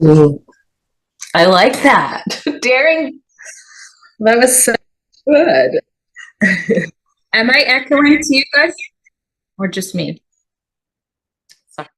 Ooh, I like that. Daring. That was so good. Am I echoing to you guys or just me? Sorry.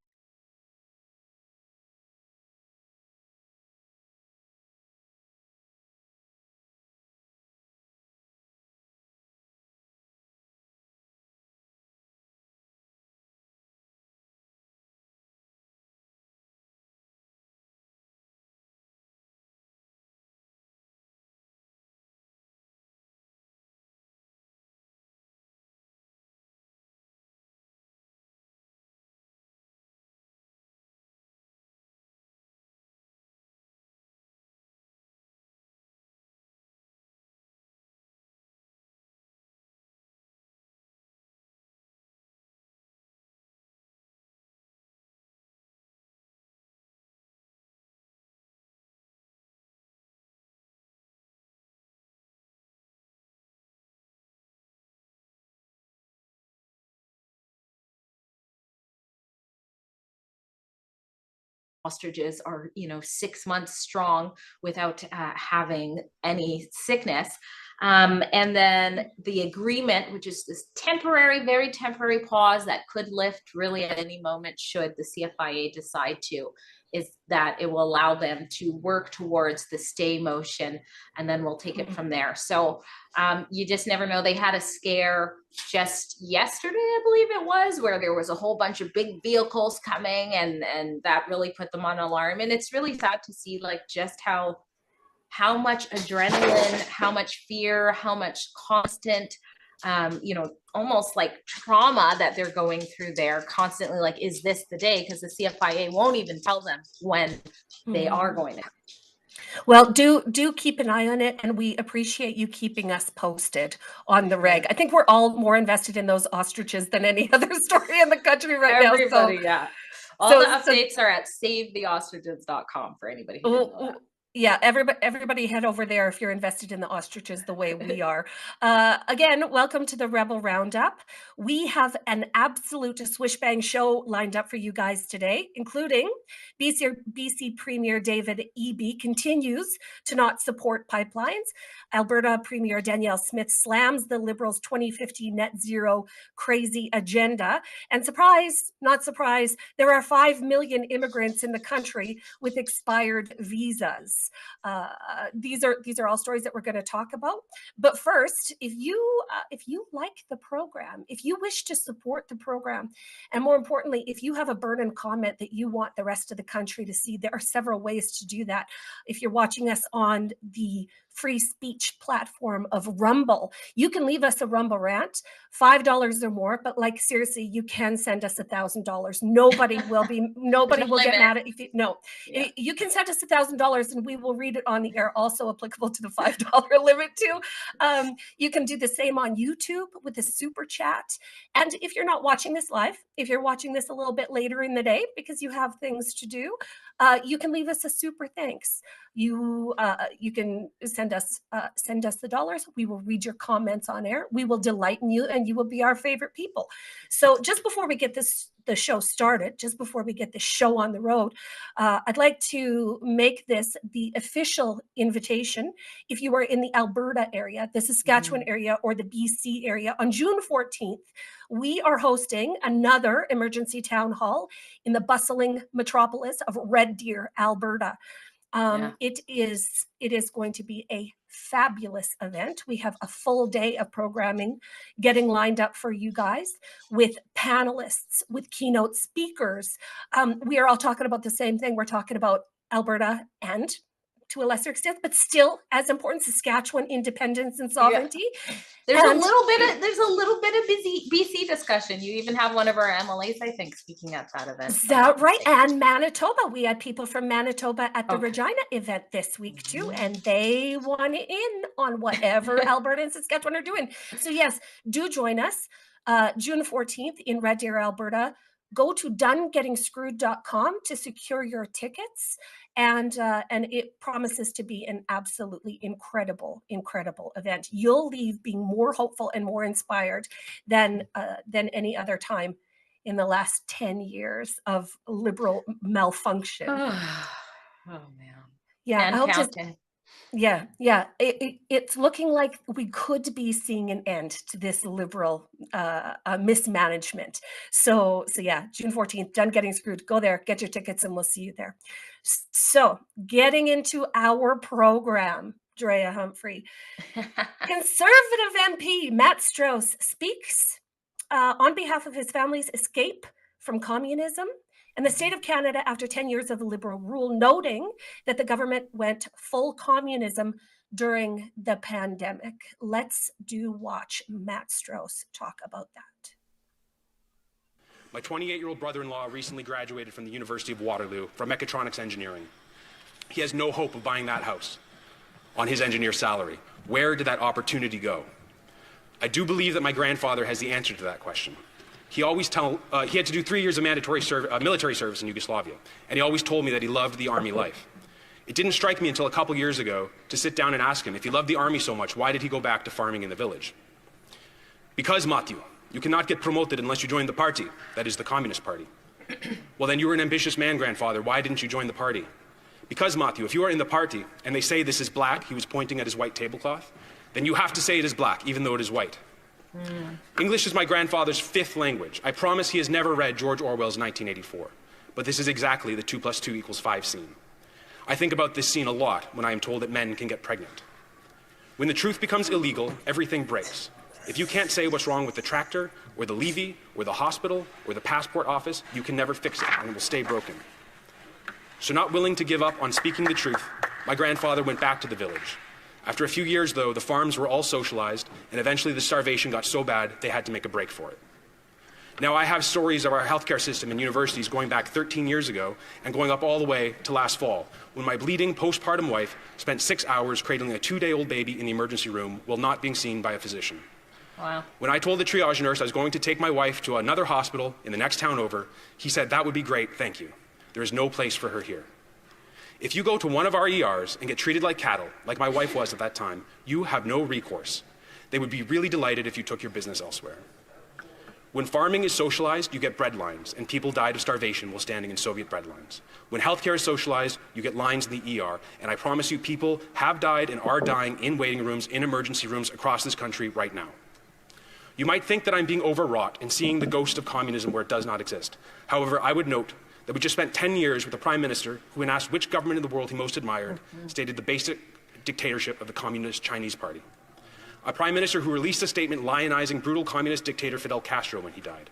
Ostriches are 6 months strong without having any sickness, and then the agreement, which is this temporary, very temporary pause that could lift really at any moment should the CFIA decide to, is that it will allow them to work towards the stay motion, and then we'll take it from there. So you just never know. They had a scare just yesterday, I believe it was, where there was a whole bunch of big vehicles coming, and that really put them on alarm. And it's really sad to see like just how much adrenaline, how much fear, how much constant almost like trauma that they're going through there constantly. Like, is this the day? Because the CFIA won't even tell them when they are going to. Well, do keep an eye on it, and we appreciate you keeping us posted on the reg. I think we're all more invested in those ostriches than any other story in the country right now. Everybody, yeah. All the updates are at savetheostriches.com for anybody who didn't know that. Yeah, everybody head over there if you're invested in the ostriches the way we are. Again, welcome to the Rebel Roundup. We have an absolute swish bang show lined up for you guys today, including BC Premier David Eby continues to not support pipelines. Alberta Premier Danielle Smith slams the Liberals' 2050 net zero crazy agenda. And surprise, not surprise, there are 5 million immigrants in the country with expired visas. These are all stories that we're going to talk about. But first, if you like the program, if you wish to support the program, and more importantly, if you have a burning comment that you want the rest of the country to see, there are several ways to do that. If you're watching us on the free speech platform of Rumble, you can leave us a Rumble rant, $5 or more. But like seriously, you can send us $1,000. Nobody will get mad at you. No, yeah. You can send us $1,000 and we will read it on the air. Also applicable to the $5 limit too. You can do the same on YouTube with the super chat. And if you're not watching this live, if you're watching this a little bit later in the day because you have things to do, you can leave us a super thanks. You can send us the dollars. We will read your comments on air. We will delight in you, and you will be our favorite people. So just before we get the show started, just before we get the show on the road, I'd like to make this the official invitation. If you are in the Alberta area, the Saskatchewan area, or the BC area, on June 14th, we are hosting another emergency town hall in the bustling metropolis of Red Deer, Alberta. It is going to be a fabulous event. We have a full day of programming getting lined up for you guys with panelists, with keynote speakers. We are all talking about the same thing. We're talking about Alberta and, to a lesser extent, but still as important, Saskatchewan independence and sovereignty. Yeah. There's a little bit of BC discussion. You even have one of our MLAs, I think, speaking at that event. Is that right? And Manitoba. We had people from Manitoba at the Regina event this week too, and they want in on whatever Alberta and Saskatchewan are doing. So yes, do join us June 14th in Red Deer, Alberta. Go to donegetingscrewed.com to secure your tickets, and it promises to be an absolutely incredible event. You'll leave being more hopeful and more inspired than any other time in the last 10 years of Liberal malfunction. Oh, man. Yeah, And I'll just counting. yeah, yeah. It's looking like we could be seeing an end to this liberal mismanagement. So yeah, June 14th, done getting screwed. Go there, get your tickets, and we'll see you there. So getting into our program, Drea Humphrey, Conservative MP Matt Strauss speaks on behalf of his family's escape from communism and the state of Canada after 10 years of Liberal rule, noting that the government went full communism during the pandemic. Let's watch Matt Strauss talk about that. My 28-year-old brother-in-law recently graduated from the University of Waterloo from mechatronics engineering. He has no hope of buying that house on his engineer salary. Where did that opportunity go? I do believe that my grandfather has the answer to that question. He always he had to do 3 years of mandatory military service in Yugoslavia, and he always told me that he loved the army life. It didn't strike me until a couple years ago to sit down and ask him, if he loved the army so much, why did he go back to farming in the village? Because, Matthew, you cannot get promoted unless you join the party, that is the Communist Party. Well, then you were an ambitious man, grandfather. Why didn't you join the party? Because, Matthew, if you are in the party and they say this is black, he was pointing at his white tablecloth, then you have to say it is black, even though it is white. English is my grandfather's fifth language. I promise he has never read George Orwell's 1984. But this is exactly the 2 + 2 = 5 scene. I think about this scene a lot when I am told that men can get pregnant. When the truth becomes illegal, everything breaks. If you can't say what's wrong with the tractor, or the levy, or the hospital, or the passport office, you can never fix it, and it will stay broken. So not willing to give up on speaking the truth, my grandfather went back to the village. After a few years, though, the farms were all socialized, and eventually the starvation got so bad they had to make a break for it. Now, I have stories of our healthcare system and universities going back 13 years ago and going up all the way to last fall, when my bleeding postpartum wife spent 6 hours cradling a 2-day-old baby in the emergency room while not being seen by a physician. Wow. When I told the triage nurse I was going to take my wife to another hospital in the next town over, he said, "That would be great, thank you. There is no place for her here." If you go to one of our ERs and get treated like cattle, like my wife was at that time, you have no recourse. They would be really delighted if you took your business elsewhere. When farming is socialized, you get bread lines, and people died of starvation while standing in Soviet bread lines. When healthcare is socialized, you get lines in the ER, and I promise you people have died and are dying in waiting rooms, in emergency rooms across this country right now. You might think that I'm being overwrought and seeing the ghost of communism where it does not exist. However, I would note that we just spent 10 years with a prime minister who, when asked which government in the world he most admired, stated the basic dictatorship of the Communist Chinese Party. A prime minister who released a statement lionizing brutal communist dictator Fidel Castro when he died.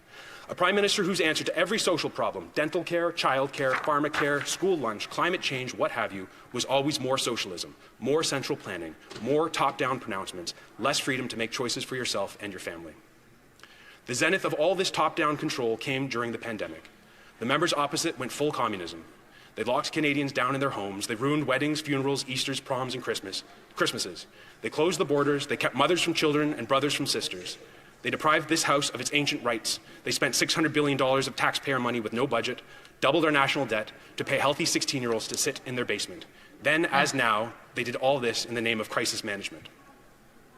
A prime minister whose answer to every social problem, dental care, child care, pharmacare, school lunch, climate change, what have you, was always more socialism, more central planning, more top-down pronouncements, less freedom to make choices for yourself and your family. The zenith of all this top-down control came during the pandemic. The members opposite went full communism. They locked Canadians down in their homes. They ruined weddings, funerals, Easters, proms, and Christmases. They closed the borders. They kept mothers from children and brothers from sisters. They deprived this House of its ancient rights. They spent $600 billion of taxpayer money with no budget, doubled our national debt to pay healthy 16-year-olds to sit in their basement. Then, as now, they did all this in the name of crisis management.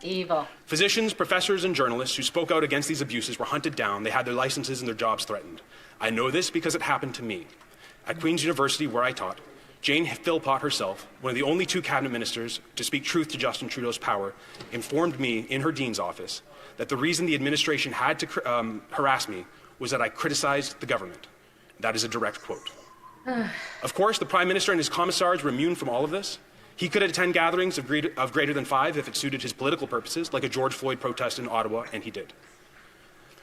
Evil. Physicians, professors, and journalists who spoke out against these abuses were hunted down. They had their licenses and their jobs threatened. I know this because it happened to me. At Queen's University, where I taught, Jane Philpott herself, one of the only 2 cabinet ministers to speak truth to Justin Trudeau's power, informed me in her dean's office that the reason the administration had to harass me was that I criticized the government. That is a direct quote. Of course, the Prime Minister and his commissars were immune from all of this. He could attend gatherings of greater than 5 if it suited his political purposes, like a George Floyd protest in Ottawa, and he did.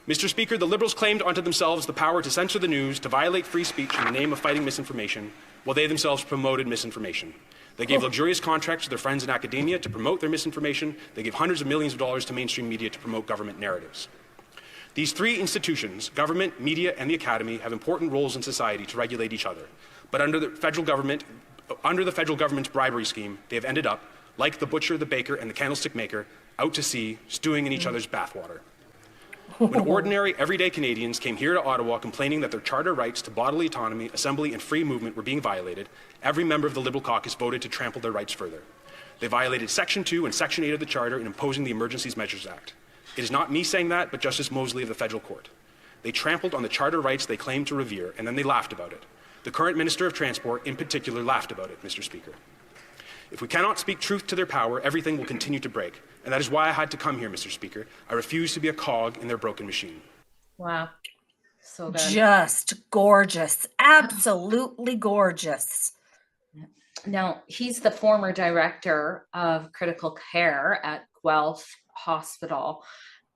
Mr. Speaker, the Liberals claimed unto themselves the power to censor the news, to violate free speech in the name of fighting misinformation, while they themselves promoted misinformation. They gave luxurious contracts to their friends in academia to promote their misinformation. They gave hundreds of millions of dollars to mainstream media to promote government narratives. These 3 institutions, government, media, and the academy, have important roles in society to regulate each other. But under the federal government's bribery scheme, they have ended up, like the butcher, the baker, and the candlestick maker, out to sea, stewing in each other's bathwater. When ordinary, everyday Canadians came here to Ottawa complaining that their charter rights to bodily autonomy, assembly, and free movement were being violated, every member of the Liberal caucus voted to trample their rights further. They violated Section 2 and Section 8 of the Charter in imposing the Emergencies Measures Act. It is not me saying that, but Justice Mosley of the Federal Court. They trampled on the charter rights they claimed to revere, and then they laughed about it. The current Minister of Transport, in particular, laughed about it, Mr. Speaker. If we cannot speak truth to their power, everything will continue to break. And that is why I had to come here, Mr. Speaker. I refuse to be a cog in their broken machine. Wow. So good. Just gorgeous. Absolutely gorgeous. Now, he's the former director of critical care at Guelph Hospital.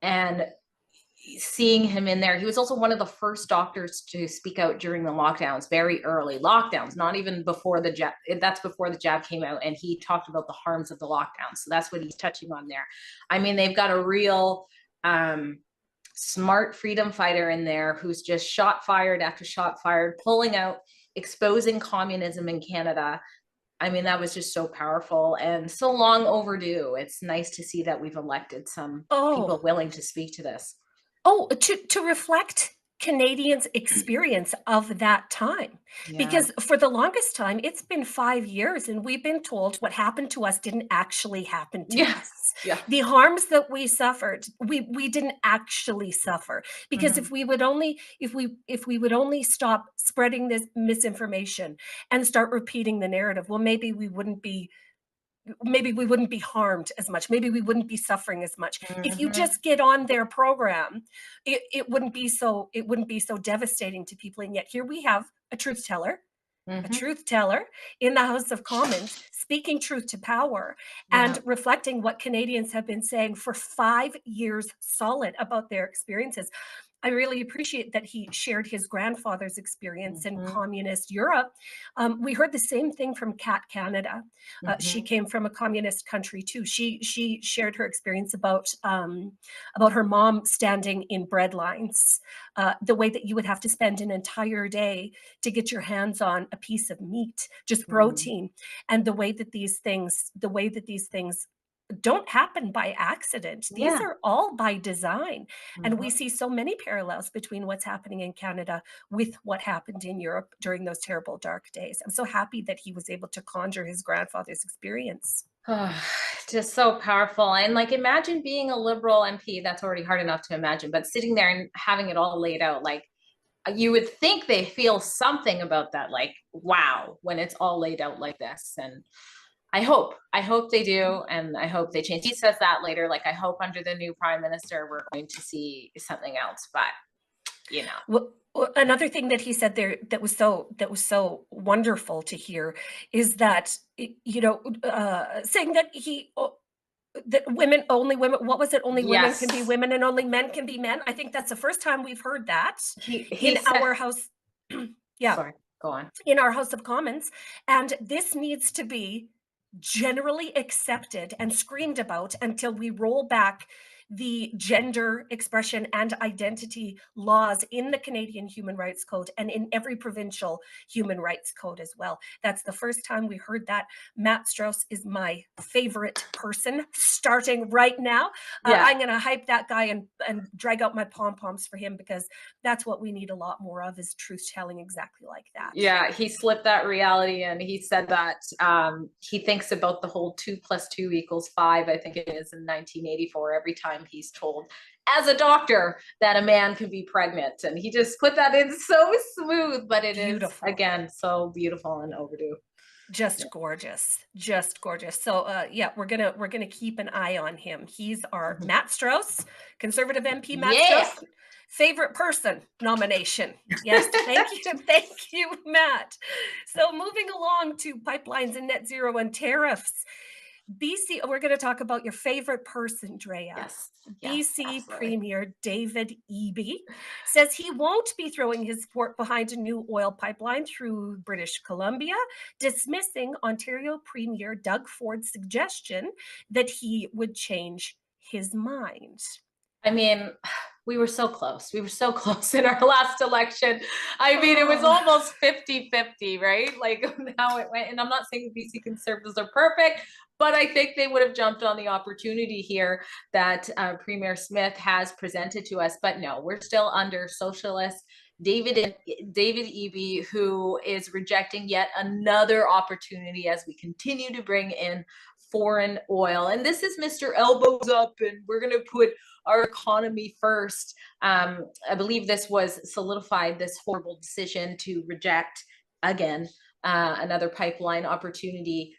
And seeing him in there, he was also one of the first doctors to speak out during the lockdowns, very early lockdowns, not even before the jab. That's before the jab came out, and he talked about the harms of the lockdown. So that's what he's touching on there. I mean, they've got a real smart freedom fighter in there who's just shot fired after shot fired, pulling out, exposing communism in Canada. I mean, that was just so powerful and so long overdue. It's nice to see that we've elected some people willing to speak to this. To reflect Canadians' experience of that time. Yeah. Because for the longest time, it's been 5 years and we've been told what happened to us didn't actually happen to us. Yeah. The harms that we suffered, we didn't actually suffer. Because if we would only stop spreading this misinformation and start repeating the narrative, well, maybe we wouldn't be harmed as much. Maybe we wouldn't be suffering as much. If you just get on their program, it wouldn't be so devastating to people. And yet here we have a truth teller, a truth teller in the House of Commons, speaking truth to power and reflecting what Canadians have been saying for 5 years solid about their experiences. I really appreciate that he shared his grandfather's experience in communist Europe. We heard the same thing from Kat Canada. She came from a communist country too. She shared her experience about her mom standing in bread lines, the way that you would have to spend an entire day to get your hands on a piece of meat, just protein, and the way that these things don't happen by accident. These are all by design. And we see so many parallels between what's happening in Canada with what happened in Europe during those terrible dark days. I'm so happy that he was able to conjure his grandfather's experience. Just so powerful. And like, imagine being a Liberal MP. That's already hard enough to imagine, but sitting there and having it all laid out, like, you would think they feel something about that, like, wow, when it's all laid out like this. And I hope they do, and I hope they change. He says that later, like, I hope under the new prime minister we're going to see something else. But you know, well, another thing that he said there that was so wonderful to hear is that saying that only women. What was it? Only women can be women, and only men can be men. I think that's the first time we've heard that in our House. Yeah, sorry, go on. In our House of Commons, and this needs to be generally accepted and screamed about until we roll back the gender expression and identity laws in the Canadian Human Rights Code and in every provincial human rights code as well. That's the first time we heard that. Matt Strauss is my favorite person starting right now. I'm going to hype that guy and drag out my pom-poms for him, because that's what we need a lot more of, is truth telling exactly like that. Yeah, he slipped that reality, and he said that he thinks about the whole 2 + 2 = 5, I think it is, in 1984, every time he's told as a doctor that a man can be pregnant. And he just put that in so smooth, but it beautiful. Is, again, so beautiful and overdue. Just gorgeous, just gorgeous. So we're gonna keep an eye on him. He's our Matt Strauss, Conservative MP. Matt Strauss, favorite person nomination. Yes, thank you, Matt. So moving along to pipelines and net zero and tariffs. BC, we're going to talk about your favorite person, Drea. Yes, BC absolutely. Premier David Eby says he won't be throwing his support behind a new oil pipeline through British Columbia, dismissing Ontario Premier Doug Ford's suggestion that he would change his mind. I mean, we were so close. We were so close in our last election. I mean, it was almost 50-50, right? Like, how it went. And I'm not saying BC Conservatives are perfect, but I think they would have jumped on the opportunity here that Premier Smith has presented to us. But no, we're still under socialist David Eby, who is rejecting yet another opportunity as we continue to bring in foreign oil. And this is Mr. Elbows Up, and we're going to put our economy first. I believe this was solidified, this horrible decision to reject again, another pipeline opportunity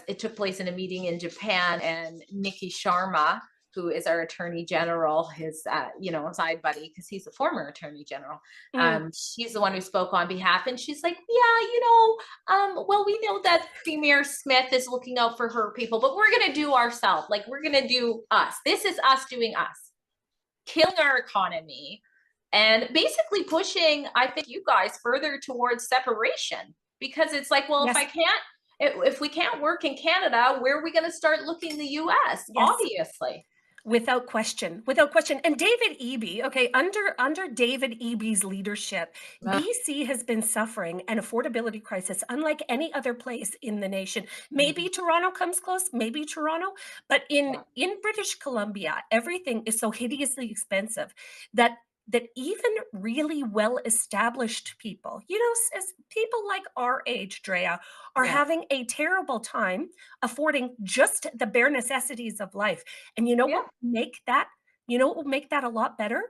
it took place in a meeting in Japan, and Nikki Sharma, who is our attorney general, his side buddy, because he's a former attorney general. She's the one who spoke on behalf, and she's like, well, we know that Premier Smith is looking out for her people, but we're gonna do ourselves. Like, we're gonna do us. This is us doing us, killing our economy, and basically pushing, I think, you guys further towards separation, because it's like, well, Yes. if we can't work in Canada, where are we going to start looking in the US? Yes. Obviously. Without question, without question. And David Eby, okay, under David Eby's leadership, BC has been suffering an affordability crisis unlike any other place in the nation. Maybe Toronto comes close, maybe Toronto, but in British Columbia, everything is so hideously expensive that even really well-established people, as people like our age, Drea, are having a terrible time affording just the bare necessities of life. And what will make that? What will make that a lot better?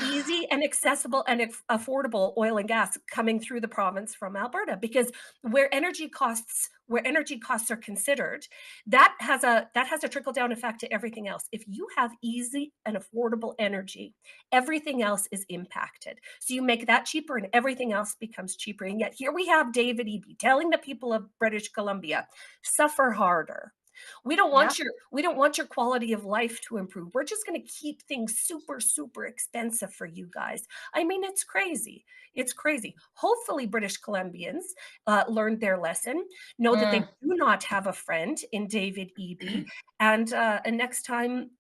Easy and accessible and affordable oil and gas coming through the province from Alberta, because where energy costs are considered, that has a trickle down effect to everything else. If you have easy and affordable energy, everything else is impacted. So you make that cheaper and everything else becomes cheaper. And yet here we have David Eby telling the people of British Columbia, suffer harder. We don't want your quality of life to improve. We're just going to keep things super, super expensive for you guys. I mean, it's crazy. It's crazy. Hopefully British Columbians learned their lesson, know that they do not have a friend in David Eby, and next time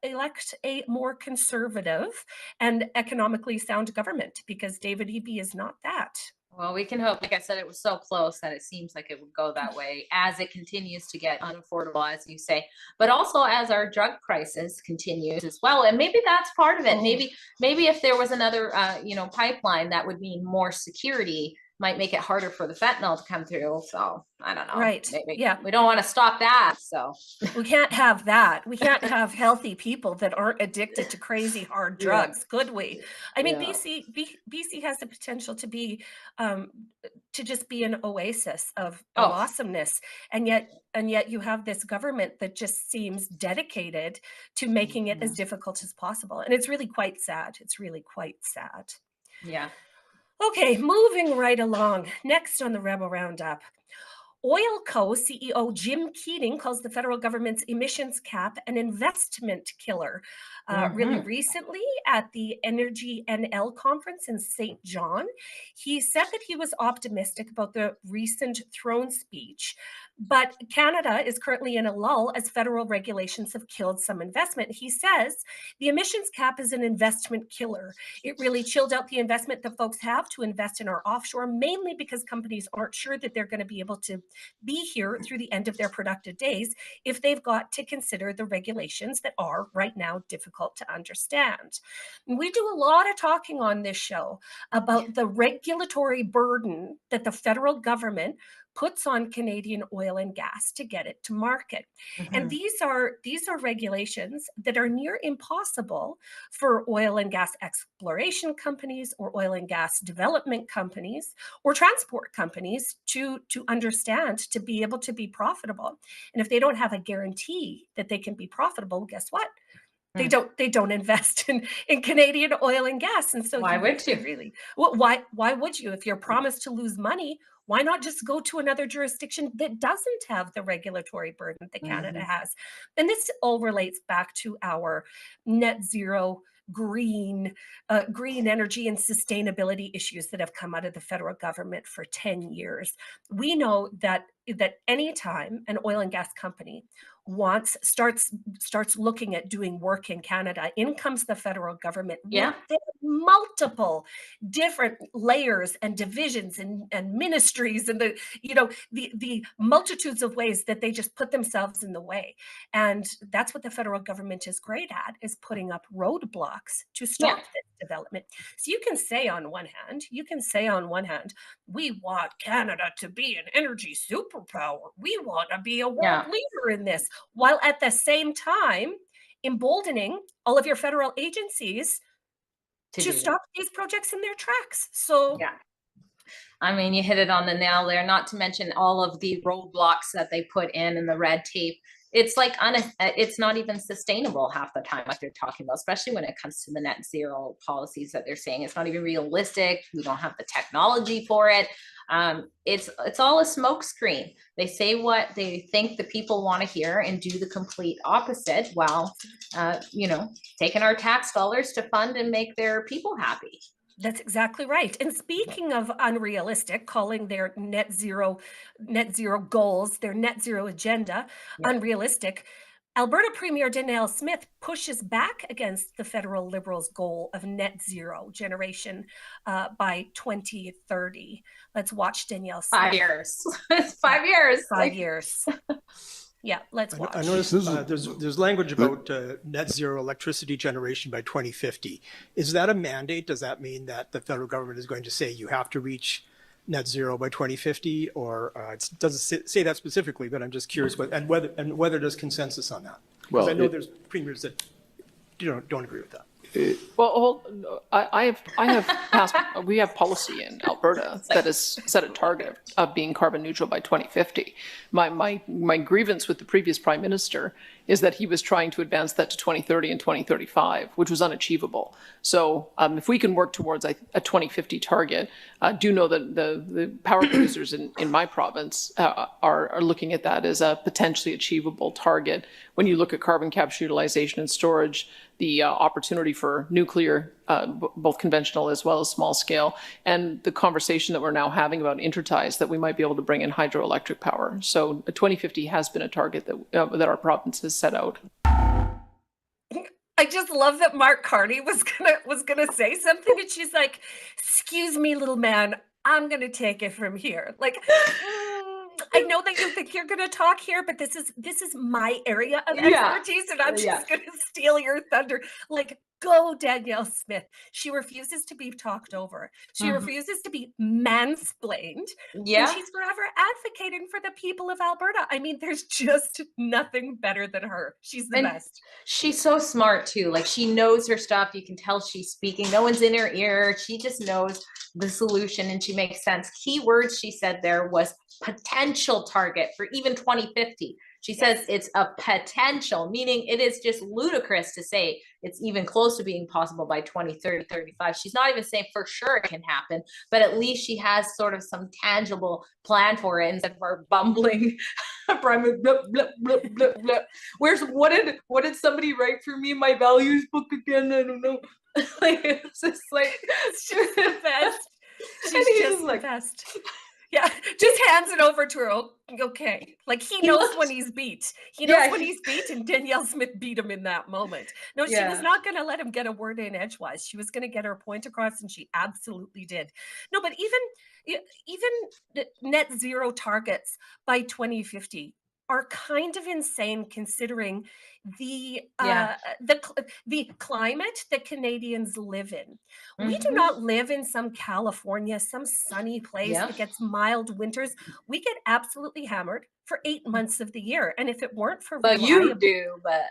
elect a more conservative and economically sound government, because David Eby is not that. Well, we can hope. Like I said, it was so close that it seems like it would go that way as it continues to get unaffordable, as you say, but also as our drug crisis continues as well. And maybe that's part of it. Maybe if there was another, pipeline, that would mean more security, might make it harder for the fentanyl to come through. So I don't know. Right. Maybe. Yeah. We don't want to stop that. So we can't have that. We can't have healthy people that aren't addicted to crazy hard drugs, could we? I mean, BC has the potential to be, to just be an oasis of awesomeness. And yet you have this government that just seems dedicated to making it as difficult as possible. And it's really quite sad. It's really quite sad. Yeah. Okay, moving right along. Next on the Rebel Roundup. Oilco CEO Jim Keating calls the federal government's emissions cap an investment killer. Really recently at the Energy NL conference in St. John, he said that he was optimistic about the recent throne speech, but Canada is currently in a lull as federal regulations have killed some investment. He says the emissions cap is an investment killer. It really chilled out the investment that folks have to invest in our offshore, mainly because companies aren't sure that they're going to be able to be here through the end of their productive days if they've got to consider the regulations that are right now difficult to understand. We do a lot of talking on this show about the regulatory burden that the federal government puts on Canadian oil and gas to get it to market. And these are regulations that are near impossible for oil and gas exploration companies or oil and gas development companies or transport companies to understand, to be able to be profitable. And if they don't have a guarantee that they can be profitable, guess what? They don't invest in Canadian oil and gas. And so why would you really? Well, why would you? If you're promised to lose money, why not just go to another jurisdiction that doesn't have the regulatory burden that Canada has? And this all relates back to our net zero green energy and sustainability issues that have come out of the federal government for 10 years. We know that anytime an oil and gas company starts looking at doing work in Canada, in comes the federal government with multiple different layers and divisions and ministries and the multitudes of ways that they just put themselves in the way. And that's what the federal government is great at, is putting up roadblocks to stop this development. So you can say on one hand, we want Canada to be an energy superpower. We want to be a world leader in this, while at the same time emboldening all of your federal agencies to stop these projects in their tracks. So I mean, you hit it on the nail there, not to mention all of the roadblocks that they put in and the red tape. It's like, it's not even sustainable half the time, like they're talking about, especially when it comes to the net zero policies that they're saying. It's not even realistic. We don't have the technology for it. It's all a smokescreen. They say what they think the people want to hear and do the complete opposite while, taking our tax dollars to fund and make their people happy. That's exactly right. And speaking of unrealistic, calling their net zero goals, their net zero agenda, unrealistic, Alberta Premier Danielle Smith pushes back against the federal Liberals' goal of net zero generation by 2030. Let's watch Danielle Smith. 5 years. 5 years. 5 years. Yeah, let's watch. I noticed there's language about net zero electricity generation by 2050. Is that a mandate? Does that mean that the federal government is going to say you have to reach net zero by 2050, or it doesn't say that specifically? But I'm just curious, whether there's consensus on that. Because I know there's premiers that don't agree with that. I have passed. We have policy in Alberta that has set a target of being carbon neutral by 2050. My grievance with the previous prime minister is that he was trying to advance that to 2030 and 2035, which was unachievable. So if we can work towards a 2050 target, do know that the power producers in my province are looking at that as a potentially achievable target. When you look at carbon capture, utilization, and storage, the opportunity for nuclear, both conventional as well as small scale, and the conversation that we're now having about interties, that we might be able to bring in hydroelectric power. So 2050 has been a target that our province has set out. I just love that Mark Carney was gonna say something, and she's like, "Excuse me, little man, I'm gonna take it from here." Like, I know that you think you're going to talk here, but this is my area of expertise, and I'm just going to steal your thunder. Like, go, Danielle Smith. She refuses to be talked over. She refuses to be mansplained. Yeah. And she's forever advocating for the people of Alberta. I mean, there's just nothing better than her. She's the best. She's so smart too. Like, she knows her stuff. You can tell she's speaking. No one's in her ear. She just knows the solution, and she makes sense. Key words she said there was potential target for even 2050. She says it's a potential, meaning it is just ludicrous to say it's even close to being possible by 2030, 35. She's not even saying for sure it can happen, but at least she has sort of some tangible plan for it instead of our bumbling blah, blah, blah, blah, blah. What did somebody write for me in my values book again? I don't know. Like, it's just like, she's the best. She's just the best. Yeah, just hands it over to her. Okay. Like, he knows when he's beat. He knows when he's beat, and Danielle Smith beat him in that moment. No, she was not going to let him get a word in edgewise. She was going to get her point across, and she absolutely did. No, but even net zero targets by 2050 are kind of insane, considering the climate that Canadians live in. We do not live in some California, some sunny place that gets mild winters. We get absolutely hammered for 8 months of the year, and if it weren't for you do, but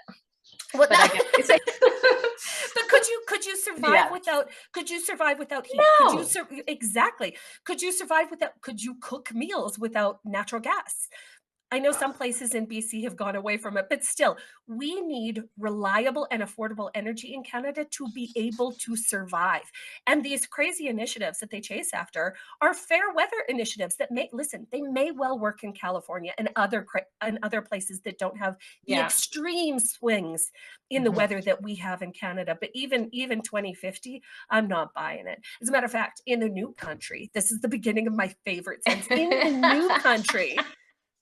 I guess. But could you survive without? Could you survive without heat? No. Could you survive without? Could you cook meals without natural gas? I know some places in BC have gone away from it, but still, we need reliable and affordable energy in Canada to be able to survive. And these crazy initiatives that they chase after are fair weather initiatives that they may well work in California and other places that don't have the extreme swings in the weather that we have in Canada. But even 2050, I'm not buying it. As a matter of fact, in the new country, this is the beginning of my favorite sense. In the new country,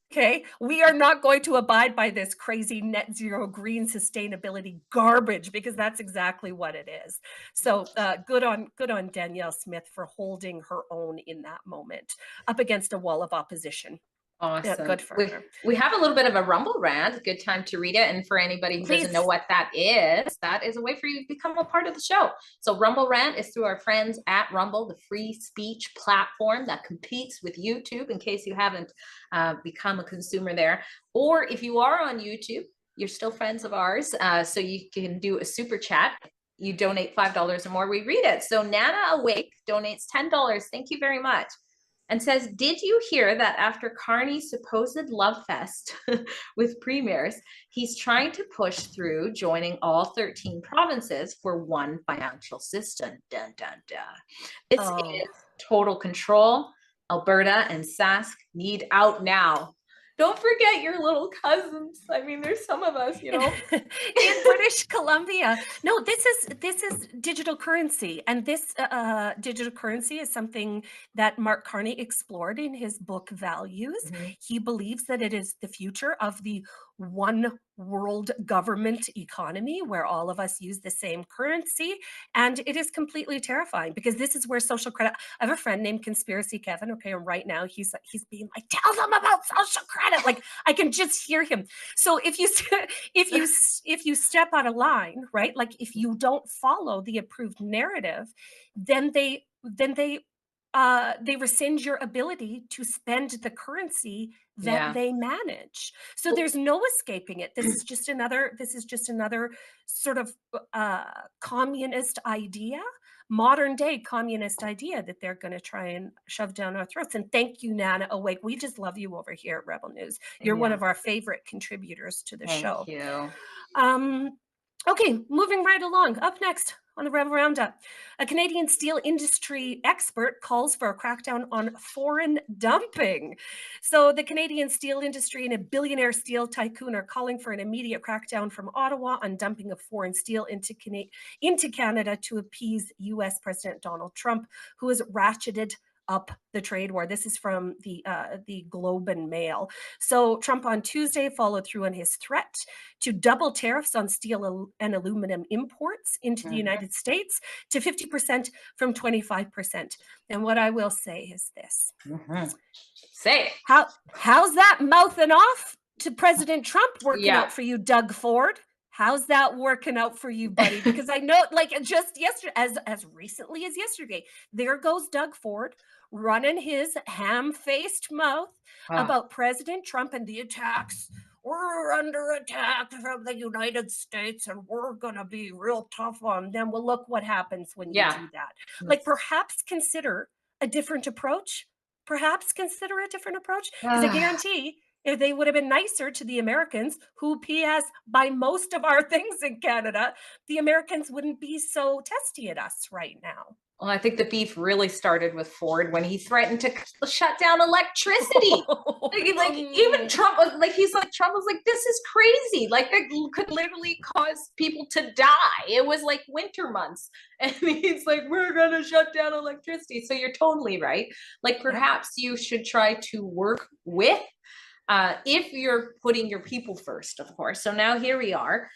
okay, we are not going to abide by this crazy net zero green sustainability garbage, because that's exactly what it is. So good on Danielle Smith for holding her own in that moment up against a wall of opposition. Awesome. Yeah, good for her. We have a little bit of a Rumble rant. Good time to read it. And for anybody who doesn't know what that is a way for you to become a part of the show. So Rumble rant is through our friends at Rumble, the free speech platform that competes with YouTube, in case you haven't become a consumer there. Or if you are on YouTube, you're still friends of ours. So you can do a super chat. You donate $5 or more, we read it. So Nana Awake donates $10. Thank you very much. and says, did you hear that after Carney's supposed love fest with premiers, he's trying to push through joining all 13 provinces for one financial system? Dun, dun, dun. This is total control. Alberta and Sask need out now. Don't forget your little cousins. I mean, there's some of us, you know. In British Columbia. No, this is digital currency, and this digital currency is something that Mark Carney explored in his book Values. He believes that it is the future of the one world government economy where all of us use the same currency, and it is completely terrifying because this is where social credit. I have a friend named Conspiracy Kevin. Okay, and right now he's being like, tell them about social credit. Like I can just hear him. So if you step out of line, right? Like if you don't follow the approved narrative, then they rescind your ability to spend the currency that they manage. So there's no escaping it. This is just another sort of communist idea, modern day communist idea that they're going to try and shove down our throats. And thank you, Nana Awake. We just love you over here at Rebel News. You're one of our favorite contributors to the show. Thank you. Okay, moving right along. Up next on the Rebel Roundup, a Canadian steel industry expert calls for a crackdown on foreign dumping. So the Canadian steel industry and a billionaire steel tycoon are calling for an immediate crackdown from Ottawa on dumping of foreign steel into Canada to appease U.S. President Donald Trump, who has ratcheted up the trade war. This is from the Globe and Mail. So Trump on Tuesday followed through on his threat to double tariffs on steel and aluminum imports into the United States to 50% from 25%. And what I will say is this. Say it. How's that mouthing off to President Trump working out for you, Doug Ford? How's that working out for you, buddy? Because I know, like, just yesterday, as recently as yesterday, there goes Doug Ford running his ham-faced mouth about President Trump and the attacks. We're under attack from the United States and we're going to be real tough on them. Well, look what happens when you do that. Like, perhaps consider a different approach. Because I guarantee if they would have been nicer to the Americans, who P.S. buy most of our things in Canada, the Americans wouldn't be so testy at us right now. Well, I think the beef really started with Ford when he threatened to shut down electricity. like even Trump was like, Trump was like, this is crazy. Like that could literally cause people to die. It was like winter months. And he's like, we're going to shut down electricity. So you're totally right. Like perhaps you should try to work with if you're putting your people first, of course. So now here we are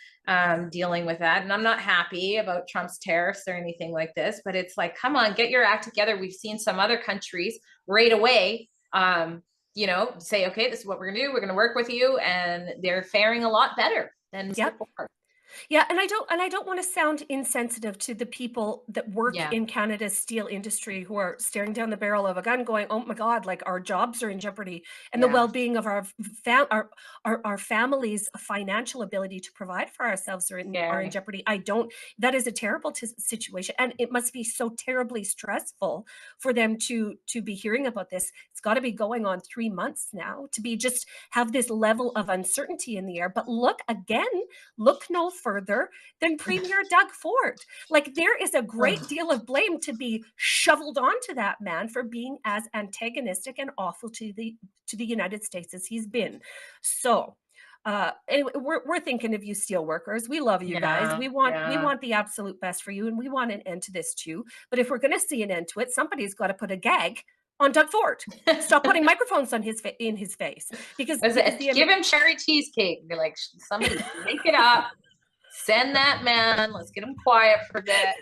dealing with that. And I'm not happy about Trump's tariffs or anything like this, but it's like, come on, get your act together. We've seen some other countries right away, say, okay, this is what we're going to do. We're going to work with you. And they're faring a lot better than before. Yeah, and I don't want to sound insensitive to the people that work in Canada's steel industry who are staring down the barrel of a gun going, oh my God, like our jobs are in jeopardy and the well-being of our families' financial ability to provide for ourselves are in jeopardy. That is a terrible situation. And it must be so terribly stressful for them to be hearing about this. It's got to be going on 3 months now to be just have this level of uncertainty in the air. But look no further than Premier Doug Ford. Like there is a great deal of blame to be shoveled onto that man for being as antagonistic and awful to the United States as he's been. So anyway, we're thinking of you steel workers. We love you guys. We want the absolute best for you, and we want an end to this too. But if we're going to see an end to it, somebody's got to put a gag on Doug Ford. Stop putting microphones on in his face because give him cherry cheesecake. Be like, somebody make it up. Send that man. Let's get him quiet for a bit.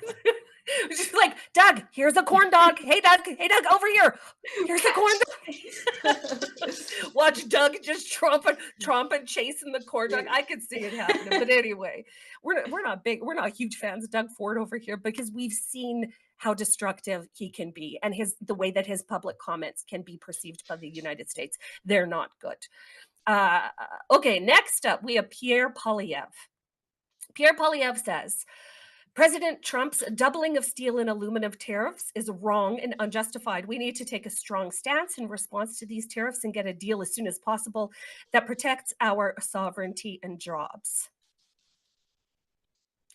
Just like, Doug, here's a corn dog. Hey, Doug, over here. Here's a corn dog. Watch Doug just tromping, chasing the corn dog. I could see it happening. But anyway, we're not huge fans of Doug Ford over here because we've seen how destructive he can be and the way that his public comments can be perceived by the United States. They're not good. Okay, next up, we have Pierre Poilievre. Pierre Poilievre says, President Trump's doubling of steel and aluminum tariffs is wrong and unjustified. We need to take a strong stance in response to these tariffs and get a deal as soon as possible that protects our sovereignty and jobs.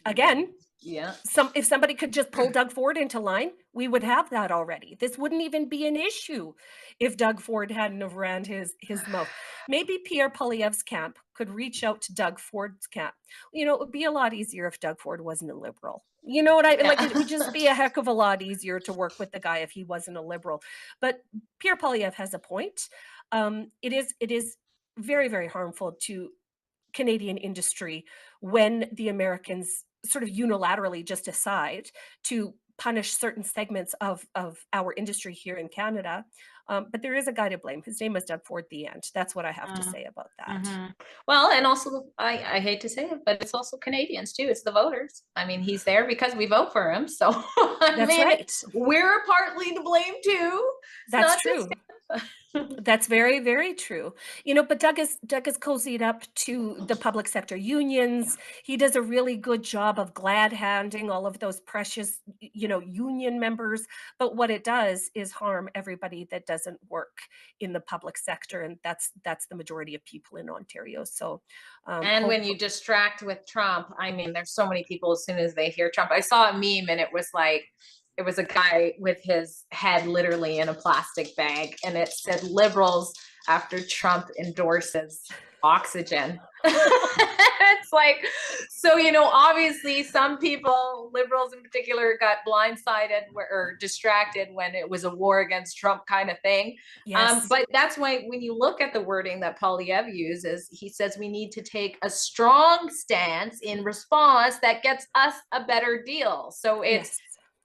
Again, Yeah. if somebody could just pull Doug Ford into line, we would have that already. This wouldn't even be an issue if Doug Ford hadn't have ran his mouth. Maybe Pierre Poilievre's camp could reach out to Doug Ford's camp. You know, it would be a lot easier if Doug Ford wasn't a liberal. You know what I mean? Like, it would just be a heck of a lot easier to work with the guy if he wasn't a liberal. But Pierre Poilievre has a point. It is very, very harmful to Canadian industry when the Americans sort of unilaterally just decide to punish certain segments of our industry here in Canada. But there is a guy to blame. His name is Doug Ford, the end. That's what I have to say about that. Well, and also, I hate to say it, but it's also Canadians too. It's the voters. I mean, he's there because we vote for him. So That's right. We're partly to blame too. That's true. That's very, very true. You know, but Doug is cozied up to the public sector unions. He does a really good job of glad handing all of those precious, you know, union members. But what it does is harm everybody that doesn't work in the public sector, and that's the majority of people in Ontario. So, and when you distract with Trump, I mean, there's so many people as soon as they hear Trump. I saw a meme, and it was like, it was a guy with his head literally in a plastic bag, and it said liberals after Trump endorses oxygen. It's like, so, you know, obviously some people, liberals in particular, got blindsided or distracted when it was a war against Trump kind of thing. Yes. But that's why when you look at the wording that Poilievre uses, he says we need to take a strong stance in response that gets us a better deal. So it's,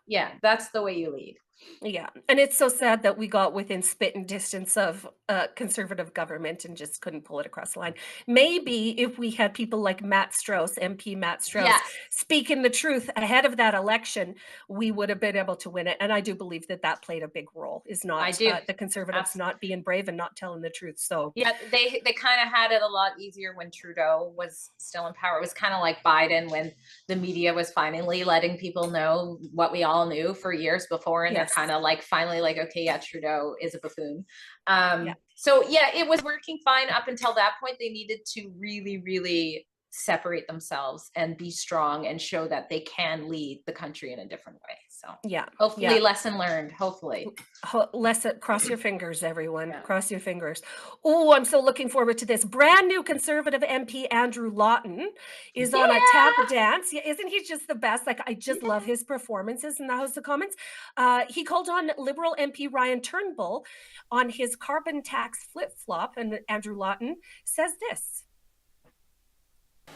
yeah, that's the way you lead. Yeah. And it's so sad that we got within spitting distance of conservative government and just couldn't pull it across the line. Maybe if we had people like Matt Strauss, MP Matt Strauss, speaking the truth ahead of that election, we would have been able to win it. And I do believe that played a big role, is not the conservatives not being brave and not telling the truth. So yeah, they kind of had it a lot easier when Trudeau was still in power. It was kind of like Biden when the media was finally letting people know what we all knew for years before, and they're kind of like finally like, okay, yeah, Trudeau is a buffoon. So yeah, it was working fine up until that point. They needed to really, really separate themselves and be strong and show that they can lead the country in a different way. So hopefully lesson learned, hopefully. Cross your fingers, everyone. Cross your fingers. Oh, I'm so looking forward to this. Brand new Conservative MP Andrew Lawton is on a tap dance. Yeah, isn't he just the best? Like, I just love his performances in the House of Commons. He called on Liberal MP Ryan Turnbull on his carbon tax flip-flop, and Andrew Lawton says this.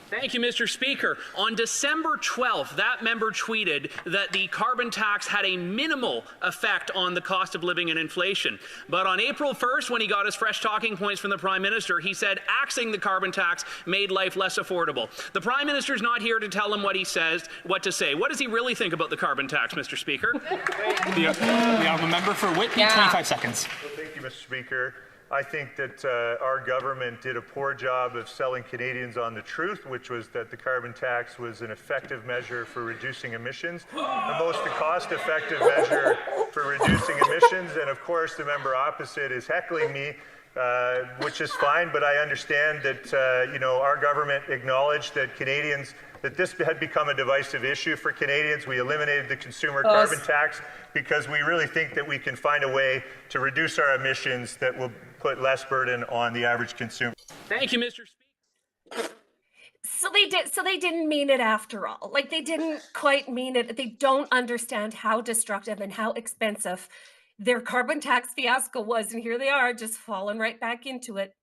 Thank you, Mr. Speaker. On December 12th, that member tweeted that the carbon tax had a minimal effect on the cost of living and inflation. But on April 1st, when he got his fresh talking points from the Prime Minister, he said axing the carbon tax made life less affordable. The Prime Minister's not here to tell him what to say. What does he really think about the carbon tax, Mr. Speaker? We have a member for Whitby, 25 seconds. Well, thank you, Mr. Speaker. I think that our government did a poor job of selling Canadians on the truth, which was that the carbon tax was an effective measure for reducing emissions, the most cost-effective measure for reducing emissions. And of course, the member opposite is heckling me, which is fine, but I understand that, you know, our government acknowledged that that this had become a divisive issue for Canadians. We eliminated the consumer carbon tax because we really think that we can find a way to reduce our emissions that will put less burden on the average consumer. Thank you, Mr. Speaker. So they didn't mean it after all. Like, they didn't quite mean it. They don't understand how destructive and how expensive their carbon tax fiasco was. And here they are, just falling right back into it.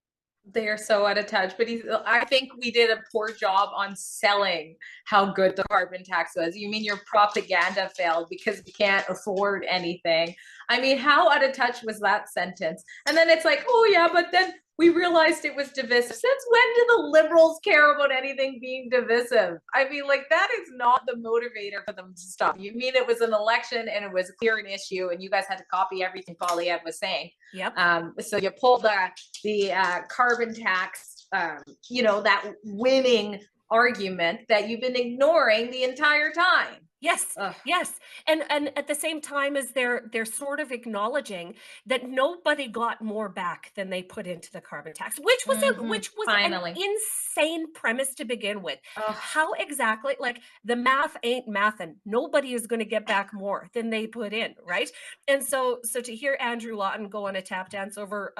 They're so out of touch, but I think we did a poor job on selling how good the carbon tax was. You mean your propaganda failed because we can't afford anything? I mean, how out of touch was that sentence? And then it's like, oh yeah, but then we realized it was divisive. Since when do the Liberals care about anything being divisive? I mean, like, that is not the motivator for them to stop. You mean it was an election and it was clear an issue and you guys had to copy everything Poilievre was saying. Yep. So you pulled the carbon tax, you know, that winning argument that you've been ignoring the entire time. Yes, Ugh. yes. And at the same time as they're sort of acknowledging that nobody got more back than they put into the carbon tax, which was Finally. an insane premise to begin with. Ugh. How exactly, like, the math ain't mathin'. Nobody is going to get back more than they put in, right? And so to hear Andrew Lawton go on a tap dance over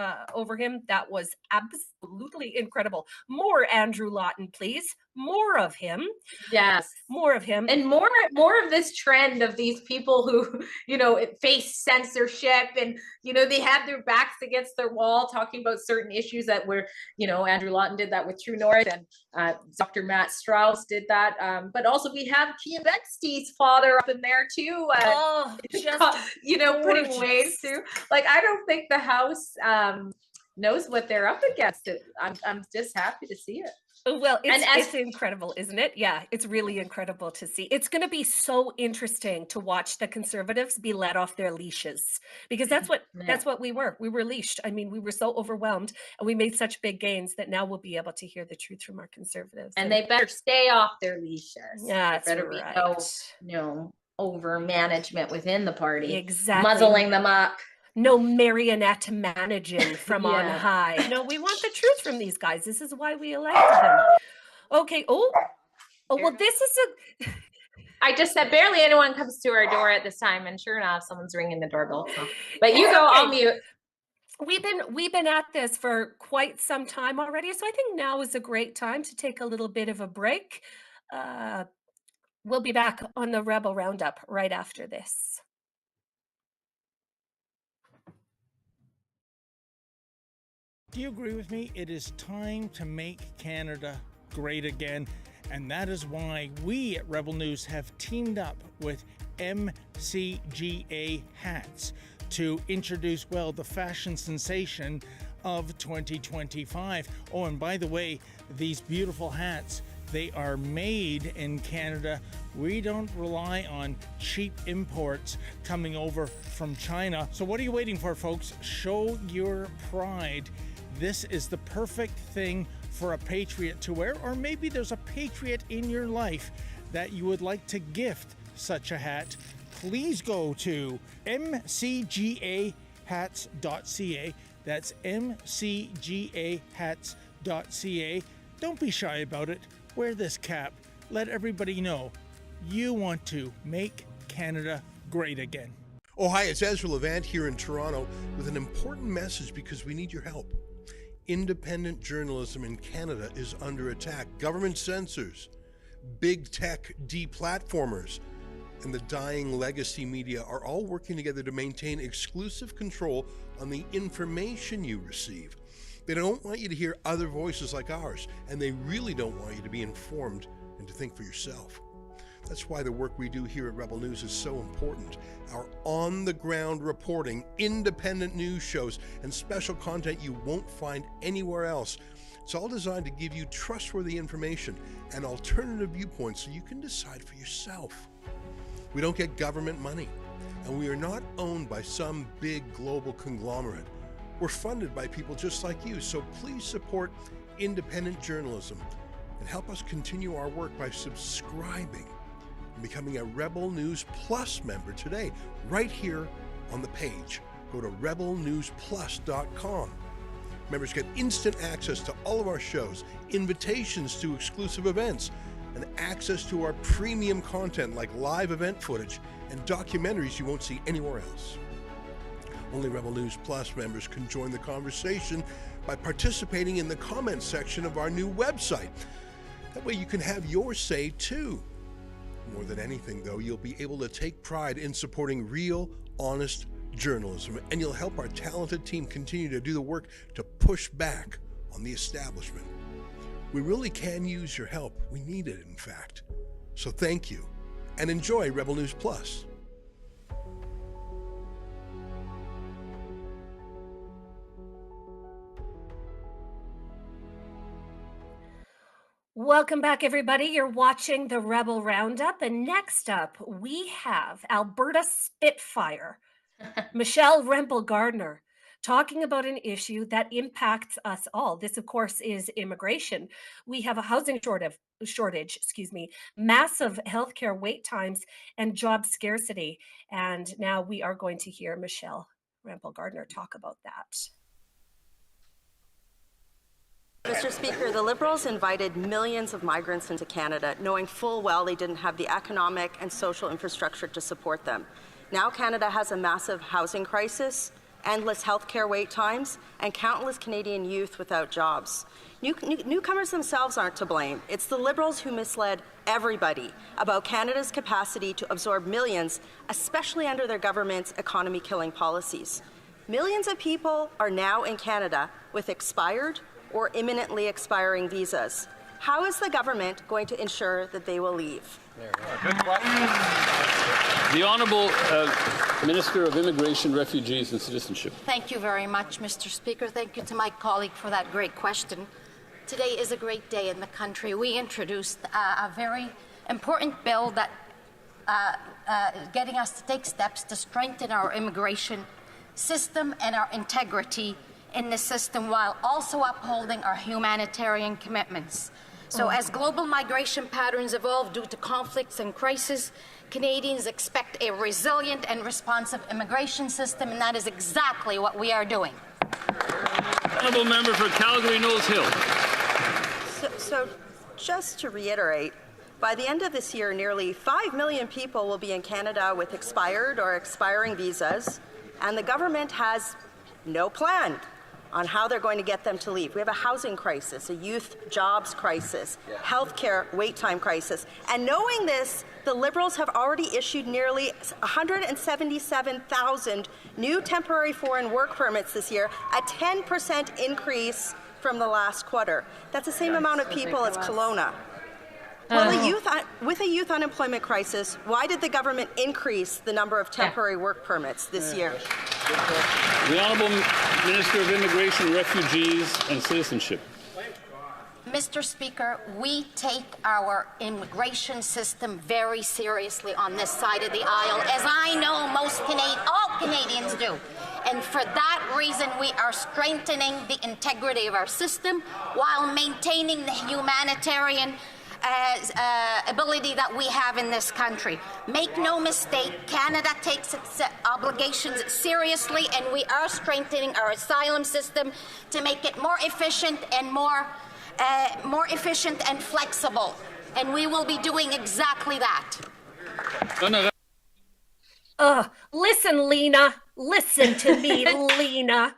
him, that was absolutely incredible. More Andrew Lawton, please. More of him. Yes. More of him. And more of this trend of these people who, face censorship and, they have their backs against their wall talking about certain issues that were, Andrew Lawton did that with True North, and Dr. Matt Strauss did that. But also we have Kia Bexte's father up in there too. Putting waves too. Like, I don't think the House knows what they're up against. I'm just happy to see it. Well, it's incredible, isn't it? Yeah, it's really incredible to see. It's going to be so interesting to watch the Conservatives be let off their leashes, because that's what we were. We were leashed. I mean, we were so overwhelmed, and we made such big gains that now we'll be able to hear the truth from our Conservatives. And they better stay off their leashes. Yeah, that's better right. Be no over management within the party. Exactly. Muzzling them up. No marionette managing from on high. No, we want the truth from these guys. This is why we elected them. Okay. Oh, well, this is I just said barely anyone comes to our door at this time, and sure enough, someone's ringing the doorbell. So. But you go, I'll mute. We've been at this for quite some time already, so I think now is a great time to take a little bit of a break. We'll be back on the Rebel Roundup right after this. Do you agree with me? It is time to make Canada great again. And that is why we at Rebel News have teamed up with MCGA hats to introduce, the fashion sensation of 2025. Oh, and by the way, these beautiful hats, they are made in Canada. We don't rely on cheap imports coming over from China. So what are you waiting for, folks? Show your pride. This is the perfect thing for a patriot to wear, or maybe there's a patriot in your life that you would like to gift such a hat. Please go to mcgahats.ca. That's mcgahats.ca. Don't be shy about it. Wear this cap. Let everybody know you want to make Canada great again. Oh, hi, it's Ezra Levant here in Toronto with an important message because we need your help. Independent journalism in Canada is under attack. Government censors, big tech deplatformers, and the dying legacy media are all working together to maintain exclusive control on the information you receive. They don't want you to hear other voices like ours, and they really don't want you to be informed and to think for yourself. That's why the work we do here at Rebel News is so important. Our on-the-ground reporting, independent news shows, and special content you won't find anywhere else. It's all designed to give you trustworthy information and alternative viewpoints so you can decide for yourself. We don't get government money, and we are not owned by some big global conglomerate. We're funded by people just like you, so please support independent journalism and help us continue our work by subscribing and becoming a Rebel News Plus member today, right here on the page. Go to rebelnewsplus.com. Members get instant access to all of our shows, invitations to exclusive events, and access to our premium content like live event footage and documentaries you won't see anywhere else. Only Rebel News Plus members can join the conversation by participating in the comments section of our new website. That way you can have your say too. More than anything, though, you'll be able to take pride in supporting real, honest journalism, and you'll help our talented team continue to do the work to push back on the establishment. We really can use your help. We need it, in fact. So thank you, and enjoy Rebel News Plus. Welcome back, everybody. You're watching the Rebel Roundup, and next up, we have Alberta Spitfire, Michelle Rempel Gardner, talking about an issue that impacts us all. This, of course, is immigration. We have a housing shortage, massive healthcare wait times, and job scarcity. And now we are going to hear Michelle Rempel-Gardner talk about that. Mr. Speaker, the Liberals invited millions of migrants into Canada, knowing full well they didn't have the economic and social infrastructure to support them. Now Canada has a massive housing crisis, endless healthcare wait times, and countless Canadian youth without jobs. Newcomers themselves aren't to blame. It's the Liberals who misled everybody about Canada's capacity to absorb millions, especially under their government's economy-killing policies. Millions of people are now in Canada with expired or imminently expiring visas. How is the government going to ensure that they will leave? The Honourable Minister of Immigration, Refugees and Citizenship. Thank you very much, Mr. Speaker. Thank you to my colleague for that great question. Today is a great day in the country. We introduced a very important bill that getting us to take steps to strengthen our immigration system and our integrity in the system while also upholding our humanitarian commitments. So as global migration patterns evolve due to conflicts and crisis, Canadians expect a resilient and responsive immigration system, and that is exactly what we are doing. Honourable Member for Calgary-Knowles Hill. So just to reiterate, by the end of this year, nearly 5 million people will be in Canada with expired or expiring visas, and the government has no plan on how they're going to get them to leave. We have a housing crisis, a youth jobs crisis, healthcare wait time crisis. And knowing this, the Liberals have already issued nearly 177,000 new temporary foreign work permits this year, a 10% increase from the last quarter. That's the same amount of people as Kelowna. Well, with a youth unemployment crisis, why did the government increase the number of temporary work permits this year? The Honourable Minister of Immigration, Refugees and Citizenship. Mr. Speaker, we take our immigration system very seriously on this side of the aisle, as I know all Canadians do. And for that reason, we are strengthening the integrity of our system while maintaining the humanitarian ability that we have in this country. Make no mistake, Canada takes its obligations seriously, and we are strengthening our asylum system to make it more efficient and more efficient and flexible. And we will be doing exactly that. Listen, Lena. Listen to me, Lena.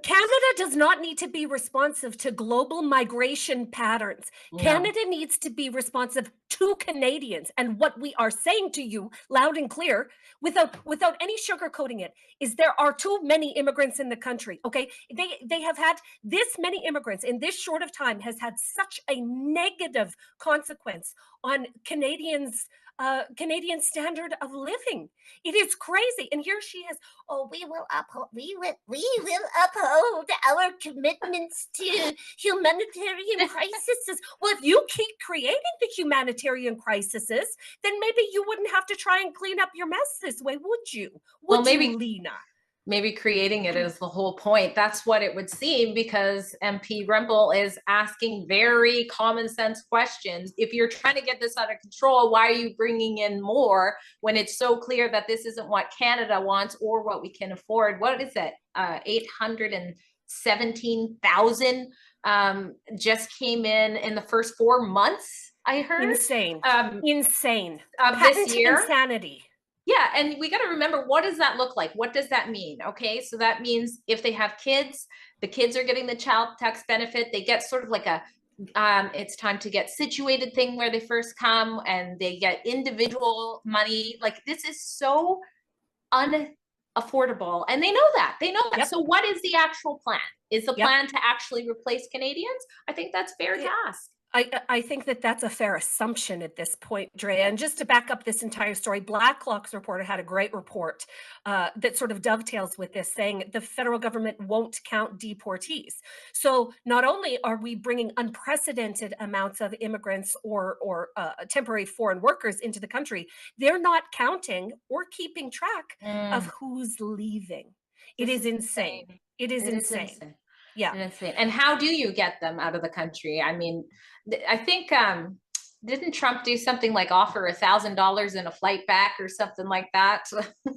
Canada does not need to be responsive to global migration patterns. No. Canada needs to be responsive to Canadians. And what we are saying to you loud and clear, without any sugarcoating it, is there are too many immigrants in the country. Okay, they have had this many immigrants in this short of time has had such a negative consequence on Canadian standard of living. It is crazy. And here she is. Oh, we will uphold our commitments to humanitarian crises. Well, if you keep creating the humanitarian crises, then maybe you wouldn't have to try and clean up your mess this way, would you? Maybe, Lena? Maybe creating it is the whole point. That's what it would seem, because MP Rempel is asking very common sense questions. If you're trying to get this out of control, why are you bringing in more when it's so clear that this isn't what Canada wants or what we can afford? What is it? 817,000 just came in the first 4 months, I heard. Insane. Insane. This year. Insanity. Yeah, and we got to remember, what does that look like? What does that mean? Okay, so that means if they have kids, the kids are getting the child tax benefit. They get sort of like a it's time to get situated thing where they first come, and they get individual money. Like, this is so unaffordable, and they know that. Yep. So what is the actual plan? Is the plan to actually replace Canadians? I think that's fair to ask. I think that that's a fair assumption at this point, Drea. And just to back up this entire story, Blacklock's reporter had a great report that sort of dovetails with this, saying the federal government won't count deportees. So not only are we bringing unprecedented amounts of immigrants or temporary foreign workers into the country, they're not counting or keeping track of who's leaving. It is insane. It is insane. Yeah. Insane. And how do you get them out of the country? I mean, I think, didn't Trump do something like offer $1,000 in a flight back or something like that?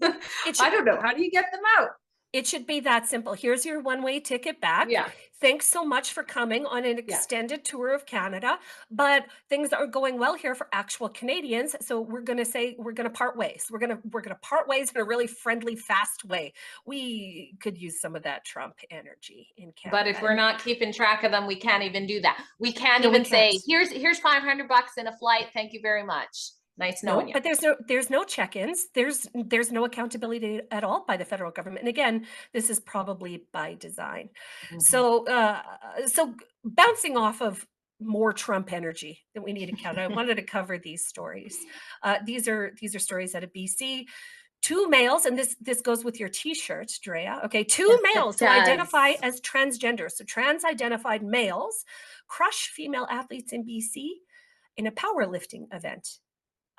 I don't know. How do you get them out? It should be that simple. Here's your one-way ticket back. Yeah. Thanks so much for coming on an extended tour of Canada, but things are going well here for actual Canadians. So we're going to say we're going to part ways. We're going to part ways in a really friendly, fast way. We could use some of that Trump energy in Canada. But if we're not keeping track of them, we can't even do that. We can't even say, here's $500 in a flight. Thank you very much. Nice knowing you. But there's no check-ins. There's no accountability at all by the federal government. And again, this is probably by design. So bouncing off of more Trump energy that we need in Canada, I wanted to cover these stories. These are stories out of BC. 2 males, and this goes with your T-shirt, Drea. Okay, 2 males who identify as transgender, so trans-identified males, crush female athletes in BC in a powerlifting event.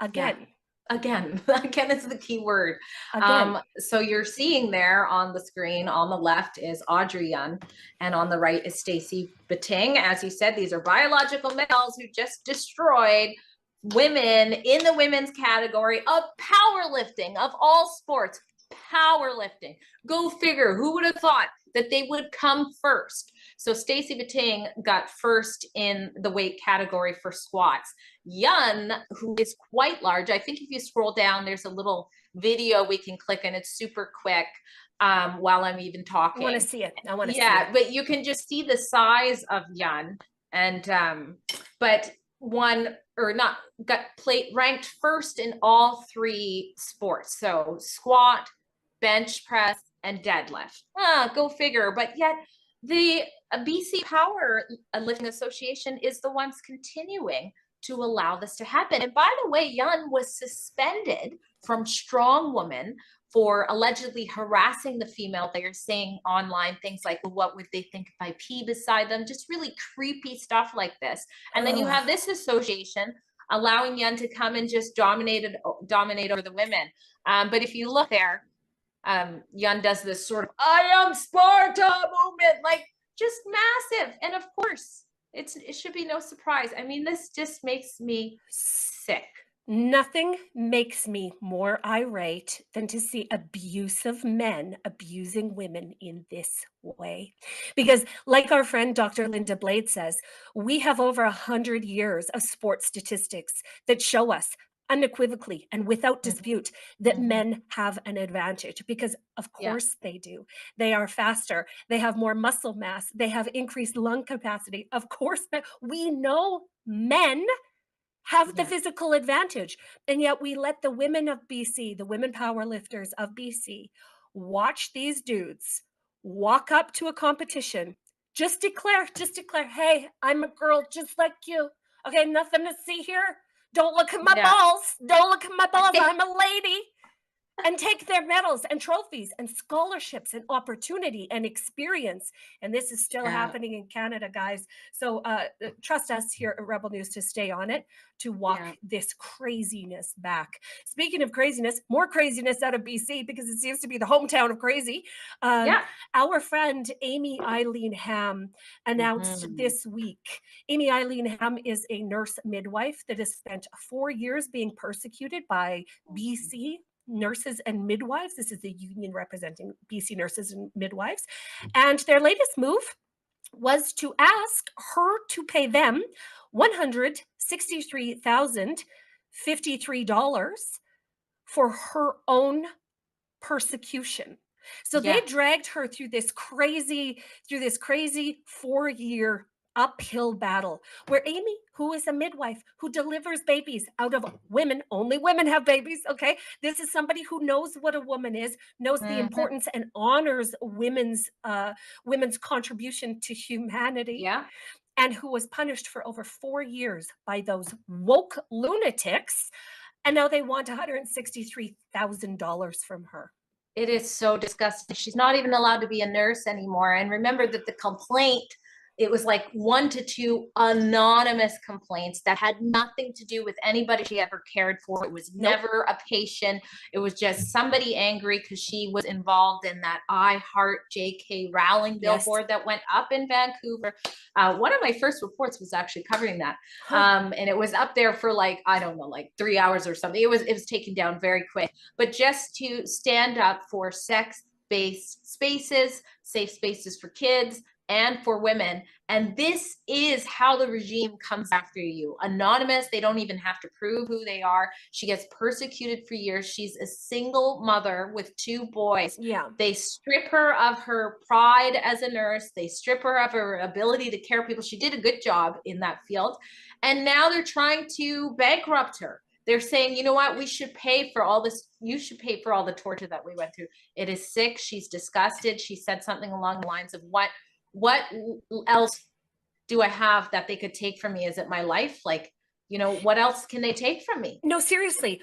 Again is the key word. So you're seeing there on the screen on the left is Audrey Young, and on the right is Stacey Bating. As you said, these are biological males who just destroyed women in the women's category of powerlifting, of all sports. Powerlifting. Go figure. Who would have thought that they would come first? So Stacey Bating got first in the weight category for squats. Yun, who is quite large, I think if you scroll down, there's a little video we can click, and it's super quick while I'm even talking. I want to see it. See it. Yeah, but you can just see the size of Yun. And but ranked first in all 3 sports. So squat, bench press, and deadlift. Go figure. But yet the BC Power Lifting Association is the ones continuing to allow this to happen. And by the way, Yun was suspended from Strong Woman for allegedly harassing the female. They are saying online things like, well, what would they think if I pee beside them? Just really creepy stuff like this. And then you have this association allowing Yun to come and just dominate over the women. But if you look there, Yun does this sort of I am Sparta movement, like just massive. And of course, it should be no surprise. I mean, this just makes me sick. Nothing makes me more irate than to see abusive men abusing women in this way. Because like our friend Dr. Linda Blade says, we have over 100 years of sports statistics that show us unequivocally and without dispute that men have an advantage, because of course they do. They are faster. They have more muscle mass. They have increased lung capacity. Of course, we know men have the physical advantage. And yet we let the women of BC, the women powerlifters of BC, watch these dudes walk up to a competition, just declare, hey, I'm a girl just like you. Okay, nothing to see here. Don't look at my balls. Don't look at my balls. I'm a lady. And take their medals and trophies and scholarships and opportunity and experience. And this is still happening in Canada, guys. So trust us here at Rebel News to stay on it, to walk this craziness back. Speaking of craziness, more craziness out of BC, because it seems to be the hometown of crazy. Our friend Amy Eileen Ham announced this week. Amy Eileen Ham is a nurse midwife that has spent 4 years being persecuted by BC nurses and midwives. This is the union representing BC nurses and midwives. And their latest move was to ask her to pay them $163,053 for her own persecution. So they dragged her through this crazy 4-year uphill battle where Amy, who is a midwife, who delivers babies out of women, only women have babies, okay? This is somebody who knows what a woman is, knows the importance and honors women's contribution to humanity, and who was punished for over 4 years by those woke lunatics, and now they want $163,000 from her. It is so disgusting. She's not even allowed to be a nurse anymore. And remember that the complaint it was like 1 to 2 anonymous complaints that had nothing to do with anybody she ever cared for. It was never a patient. It was just somebody angry because she was involved in that I Heart J.K. Rowling billboard that went up in Vancouver. One of my first reports was actually covering that. And it was up there for like, I don't know, like 3 hours or something. It was taken down very quick. But just to stand up for sex-based spaces, safe spaces for kids and for women. And this is how the regime comes after you. Anonymous, they don't even have to prove who they are. She gets persecuted for years. She's a single mother with 2 boys. Yeah. They strip her of her pride as a nurse. They strip her of her ability to care for people. She did a good job in that field. And now they're trying to bankrupt her. They're saying, you know what, we should pay for all this. You should pay for all the torture that we went through. It is sick. She's disgusted. She said something along the lines of, what else do I have that they could take from me? Is it my life? Like, you know, what else can they take from me? No, seriously.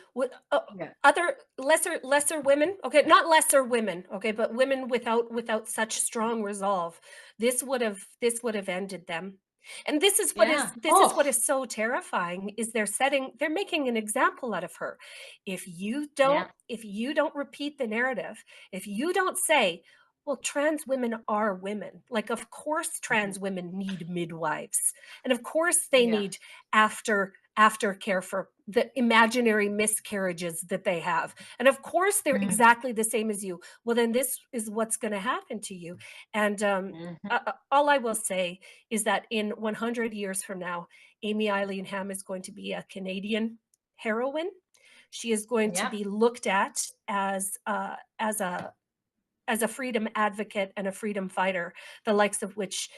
Other lesser women, okay, not lesser women, okay, but women without such strong resolve, this would have ended them. And this is what is what is so terrifying, is they're making an example out of her. If you don't repeat the narrative, if you don't say, well, trans women are women. Like, of course, trans women need midwives. And of course, they need aftercare for the imaginary miscarriages that they have. And of course, they're exactly the same as you. Well, then this is what's going to happen to you. And all I will say is that in 100 years from now, Amy Eileen Ham is going to be a Canadian heroine. She is going to be looked at as a freedom advocate and a freedom fighter, the likes of which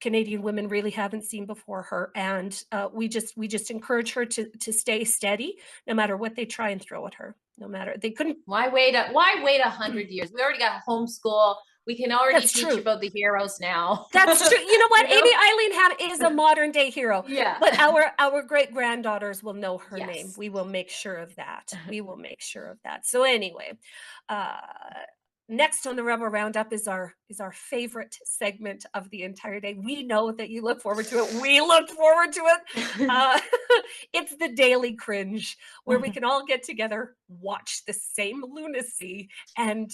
Canadian women really haven't seen before her. And we just encourage her to stay steady, no matter what they try and throw at her. No matter, they couldn't. Why wait 100 years? We already got homeschool. We can already teach about the heroes now. That's true. You know what? Amy Eileen Ham is a modern day hero. Yeah. But our great granddaughters will know her name. We will make sure of that. We will make sure of that. So anyway, next on the Rebel Roundup is our favorite segment of the entire day. We know that you look forward to it. We look forward to it. It's the Daily Cringe, where we can all get together, watch the same lunacy, and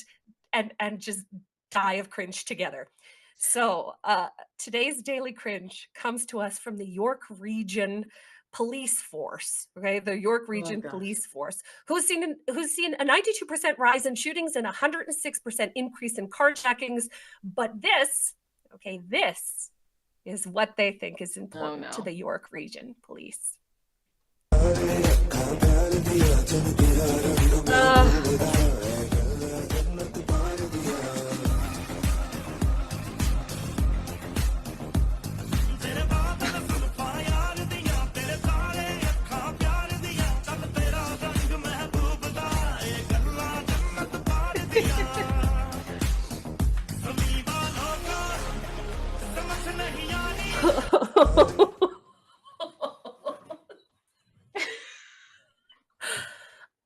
just die of cringe together. So today's Daily Cringe comes to us from the York Region Police Force, okay, the York Region Police Force, who's seen a 92% rise in shootings and 106% increase in carjackings. But this is what they think is important to the York Region Police.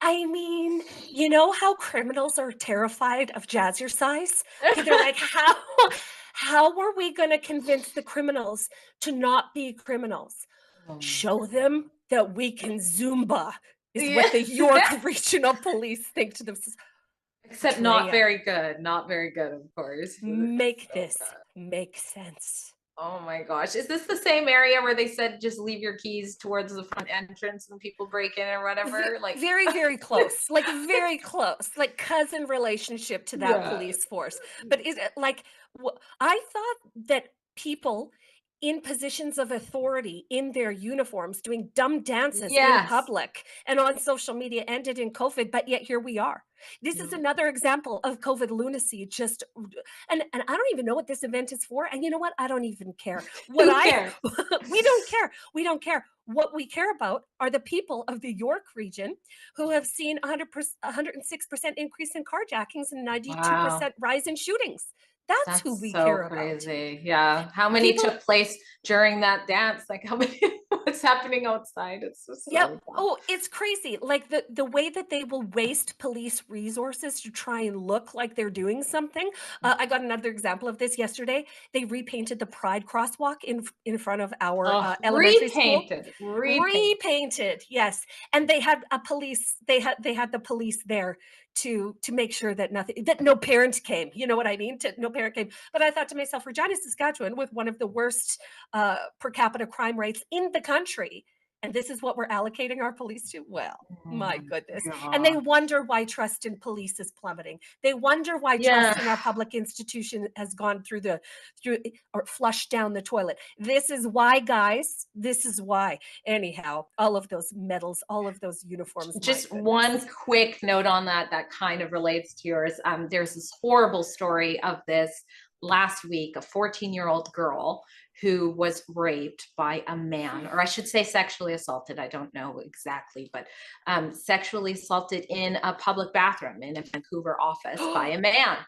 I mean, you know how criminals are terrified of jazzercise? They're like, how are we going to convince the criminals to not be criminals? Show them that we can Zumba, is what the York Regional Police think to themselves. Except not very good. Not very good, of course. Make this make sense. Oh my gosh. Is this the same area where they said just leave your keys towards the front entrance and people break in or whatever? Like very, very close. Like very close. Like cousin relationship to that police force. But is it like, I thought that people in positions of authority in their uniforms doing dumb dances in public and on social media ended in COVID, but yet here we are. This is another example of COVID lunacy. Just and I don't even know what this event is for. And you know what? I don't even care. We don't care. We don't care. What we care about are the people of the York region who have seen 106% increase in carjackings and 92% rise in shootings. That's who we so care crazy. Yeah. How many People- took place during that dance? Like how many, what's happening outside? It's just Yep. so fun. Oh, it's crazy. Like the way that they will waste police resources to try and look like they're doing something. I got another example of this yesterday. They repainted the Pride crosswalk in front of our Oh, elementary school. repainted. Yes, and they had a police. They had the police there to make sure that no parent came. You know what I mean? No parent came. But I thought to myself, Regina, Saskatchewan, with one of the worst per capita crime rates in the country. And this is what we're allocating our police to? Well, my goodness. And they wonder why trust in police is plummeting. They wonder why trust in our public institution has gone through or flushed down the toilet. This is why, guys. This is why. Anyhow, all of those medals, all of those uniforms. Just one quick note on that kind of relates to yours. There's this horrible story of this last week, a 14-year-old girl who was raped by a man, or I should say sexually assaulted. I don't know exactly, but sexually assaulted in a public bathroom in a Vancouver office by a man.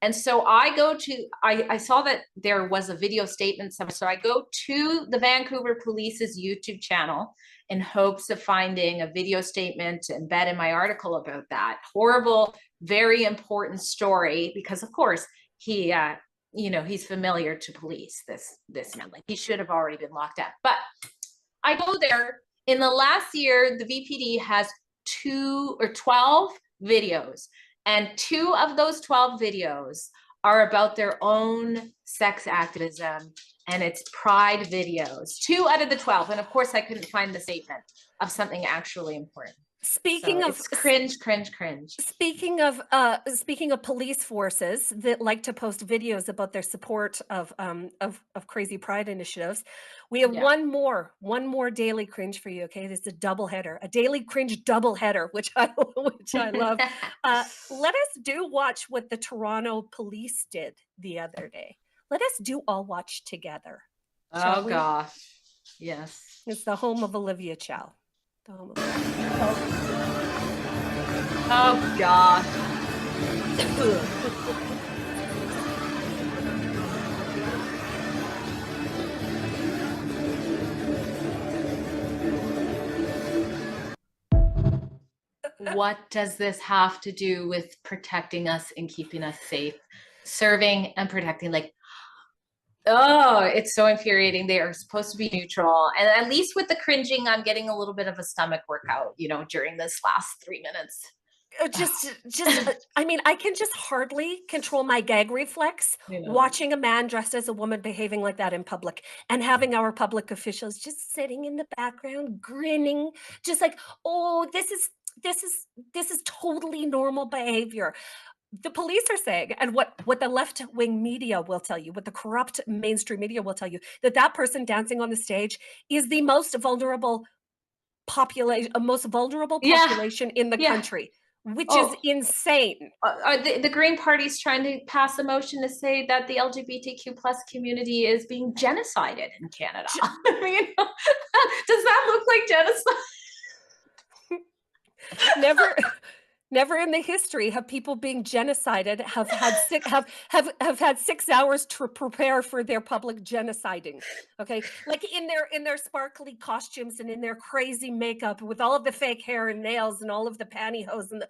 And so I saw that there was a video statement. So I go to the Vancouver Police's YouTube channel in hopes of finding a video statement to embed in my article about that horrible, very important story, because of course he, he's familiar to police, this man, like he should have already been locked up. But I go there. In the last year, the VPD has 12 videos, and 2 of those 12 videos are about their own sex activism, and it's pride videos. 2 out of the 12, and of course I couldn't find the statement of something actually important. Speaking of it's cringe. Speaking of police forces that like to post videos about their support of crazy pride initiatives, we have one more daily cringe for you. Okay, this is a daily cringe double header, which I love. Let us watch what the Toronto police did the other day. Let us all watch together. Oh gosh, yes. It's the home of Olivia Chow. Oh gosh. What does this have to do with protecting us and keeping us safe? Serving and protecting, like, oh, it's so infuriating. They are supposed to be neutral. And at least with the cringing, I'm getting a little bit of a stomach workout, during this last 3 minutes. I mean, I can just hardly control my gag reflex watching a man dressed as a woman behaving like that in public, and having our public officials just sitting in the background grinning, just like, oh, this is totally normal behavior. The police are saying, and what the left-wing media will tell you, what the corrupt mainstream media will tell you, that person dancing on the stage is the most vulnerable population in the country, which is insane. The Green Party's trying to pass a motion to say that the LGBTQ plus community is being genocided in Canada. I mean, does that look like genocide? Never in the history have people being genocided have had 6 hours to prepare for their public genociding. Okay, like in their sparkly costumes and in their crazy makeup with all of the fake hair and nails and all of the pantyhose and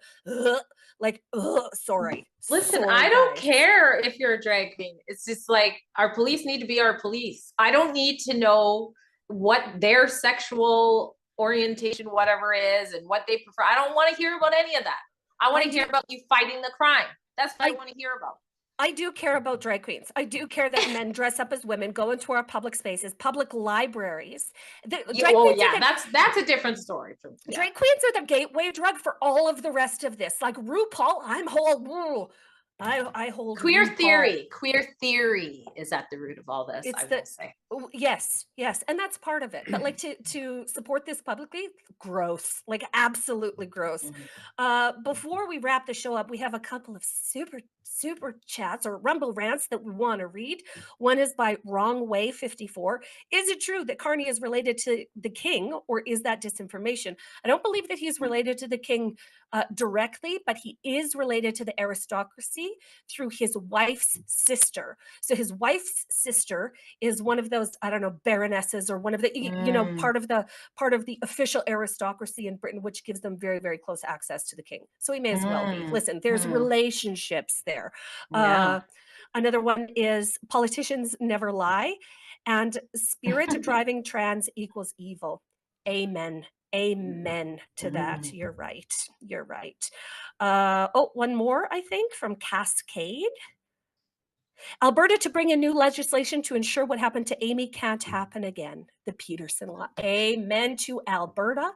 sorry. Listen, Sorry, I don't guys. care if you're a drag queen. It's just like our police need to be our police. I don't need to know what their sexual orientation, whatever is, and what they prefer. I don't want to hear about any of that. I want to hear about you fighting the crime. That's what I want to hear about. I do care about drag queens. I do care that men dress up as women, go into our public spaces, public libraries. That's a different story. Drag queens are the gateway drug for all of the rest of this. Like RuPaul, I hold queer RuPaul. Queer theory is at the root of all this. I will say. Yes, and that's part of it. But like to support this publicly, gross, like absolutely gross. Before we wrap the show up, we have a couple of super super chats or rumble rants that we want to read. One is by Wrong Way 54. Is it true that Carney is related to the king, or is that disinformation? I don't believe that he's related to the king directly, but he is related to the aristocracy through his wife's sister. So his wife's sister is one of those, I don't know, baronesses or one of the, you know, part of the official aristocracy in Britain, which gives them very, very close access to the king. So he may as well be. Listen, there's relationships there. Yeah. Another one is politicians never lie, and spirit driving trans equals evil. Amen. Amen to that. You're right. You're right. Oh, one more, I think, from Cascade. Alberta to bring in new legislation to ensure what happened to Amy can't happen again. The Peterson law. Amen to Alberta.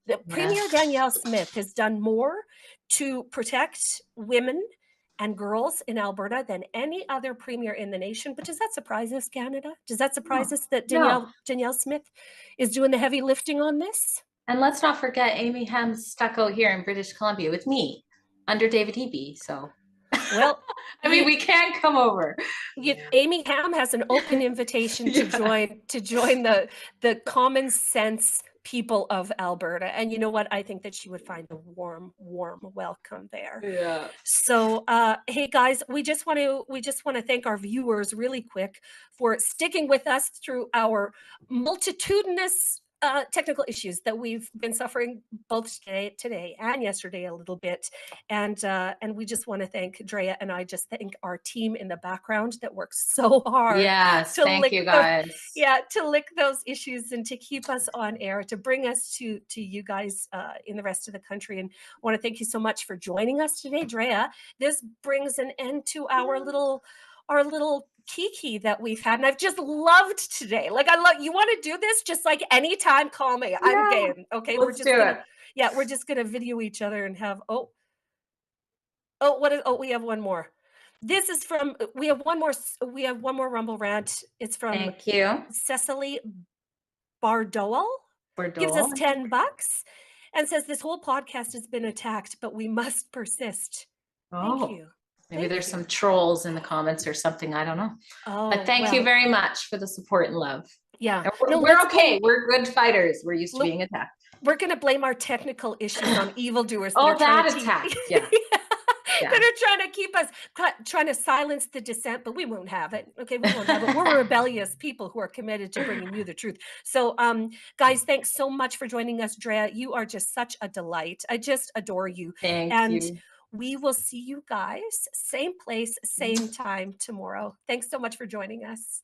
The Premier Danielle Smith has done more to protect women and girls in Alberta than any other premier in the nation. But does that surprise us, Canada? Does that surprise us that Danielle Smith is doing the heavy lifting on this? And let's not forget Amy Ham's stuck out here in British Columbia with me under David Hebe. So, well, I mean, we can come over. Amy Ham has an open invitation to join the common sense people of Alberta. And you know what? I think that she would find a warm welcome there. Yeah. So, hey guys, we just want to thank our viewers really quick for sticking with us through our multitudinous technical issues that we've been suffering both today and yesterday a little bit, and we just want to thank Drea, and I just thank our team in the background that works so hard. Yes, thank you guys. To lick those issues and to keep us on air, to bring us to you guys in the rest of the country. And I want to thank you so much for joining us today, Drea. This brings an end to our little kiki that we've had, and I've just loved today. Like, I love, you want to do this, just like anytime, call me. I'm game. Okay, we're just gonna video each other and have we have one more. This is from we have one more rumble rant. It's from thank you, Cecily Bardowell. Gives us $10 and says this whole podcast has been attacked, but we must persist. Thank you. Maybe there's some trolls in the comments or something. I don't know. But thank well, you very much for the support and love. Yeah. We're okay. We're good fighters. We're used to being attacked. We're going to blame our technical issues on evildoers. That attack. Yeah. That are trying to keep us, trying to silence the dissent, but we won't have it. Okay, we won't have it. We're rebellious people who are committed to bringing you the truth. So, guys, thanks so much for joining us, Drea. You are just such a delight. I just adore you. Thank you. We will see you guys, same place, same time tomorrow. Thanks so much for joining us.